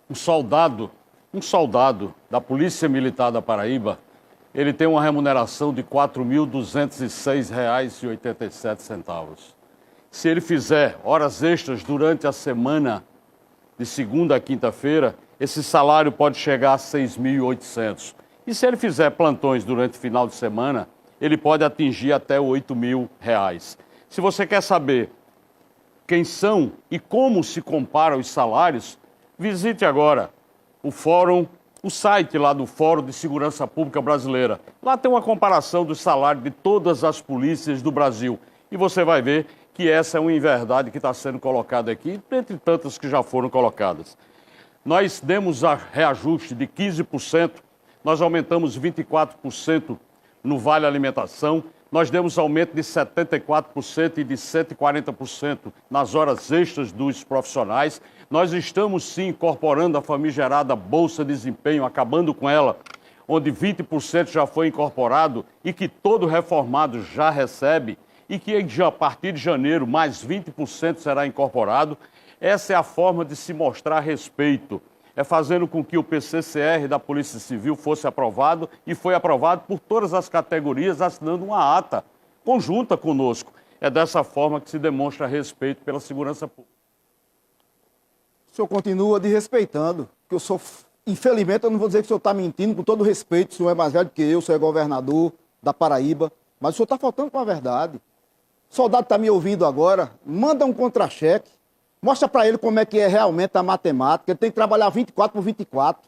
Um soldado da Polícia Militar da Paraíba, ele tem uma remuneração de R$ 4.206,87. Se ele fizer horas extras durante a semana, de segunda a quinta-feira, esse salário pode chegar a R$ 6.800. E se ele fizer plantões durante o final de semana, ele pode atingir até R$ 8.000. Se você quer saber quem são e como se comparam os salários, visite agora o site lá do Fórum de Segurança Pública Brasileira. Lá tem uma comparação dos salários de todas as polícias do Brasil. E você vai ver que essa é uma inverdade que está sendo colocada aqui, entre tantas que já foram colocadas. Nós demos a reajuste de 15%, nós aumentamos 24% no Vale Alimentação, nós demos aumento de 74% e de 140% nas horas extras dos profissionais. Nós estamos, sim, incorporando a famigerada Bolsa de Desempenho, acabando com ela, onde 20% já foi incorporado e que todo reformado já recebe e que a partir de janeiro mais 20% será incorporado. Essa é a forma de se mostrar respeito. É fazendo com que o PCCR da Polícia Civil fosse aprovado e foi aprovado por todas as categorias, assinando uma ata conjunta conosco. É dessa forma que se demonstra respeito pela segurança pública. O senhor continua desrespeitando, que eu sou infelizmente, eu não vou dizer que o senhor está mentindo, com todo respeito, o senhor é mais velho que eu, o senhor é governador da Paraíba, mas o senhor está faltando com a verdade. O soldado está me ouvindo agora, manda um contra-cheque, mostra para ele como é que é realmente a matemática, ele tem que trabalhar 24 por 24,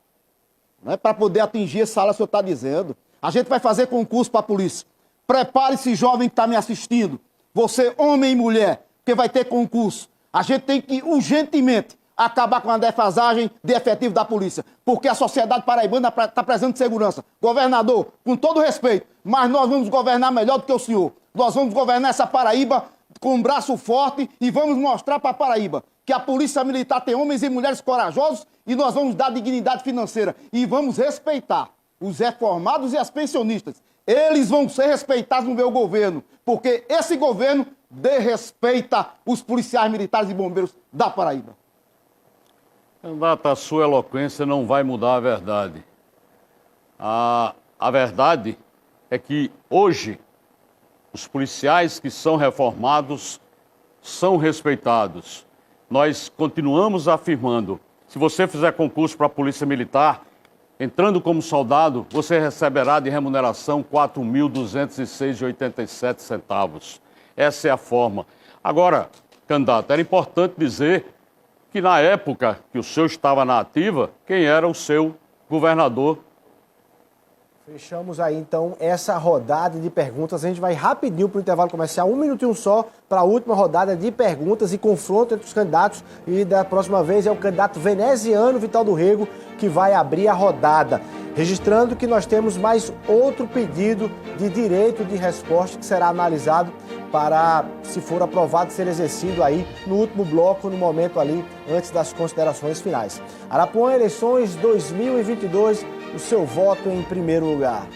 né, para poder atingir esse salário que o senhor está dizendo. A gente vai fazer concurso para a polícia. Prepare-se, jovem que está me assistindo, você, homem e mulher, porque vai ter concurso. A gente tem que, urgentemente, acabar com a defasagem de efetivo da polícia, porque a sociedade paraibana está precisando de segurança. Governador, com todo respeito, mas nós vamos governar melhor do que o senhor. Nós vamos governar essa Paraíba com um braço forte e vamos mostrar para a Paraíba que a polícia militar tem homens e mulheres corajosos e nós vamos dar dignidade financeira e vamos respeitar os reformados e as pensionistas. Eles vão ser respeitados no meu governo, porque esse governo desrespeita os policiais militares e bombeiros da Paraíba. Candidato, a sua eloquência não vai mudar a verdade. A verdade é que hoje os policiais que são reformados são respeitados. Nós continuamos afirmando, se você fizer concurso para a Polícia Militar, entrando como soldado, você receberá de remuneração R$ 4.206,87. Essa é a forma. Agora, candidato, era importante dizer que na época que o senhor estava na ativa, quem era o seu governador? Fechamos aí, então, essa rodada de perguntas. A gente vai rapidinho para o intervalo comercial, 1 minutinho só, para a última rodada de perguntas e confronto entre os candidatos. E da próxima vez é o candidato veneziano Vital do Rego que vai abrir a rodada. Registrando que nós temos mais outro pedido de direito de resposta que será analisado para, se for aprovado, ser exercido aí no último bloco, no momento ali, antes das considerações finais. Arapuã, eleições 2022, o seu voto em primeiro lugar.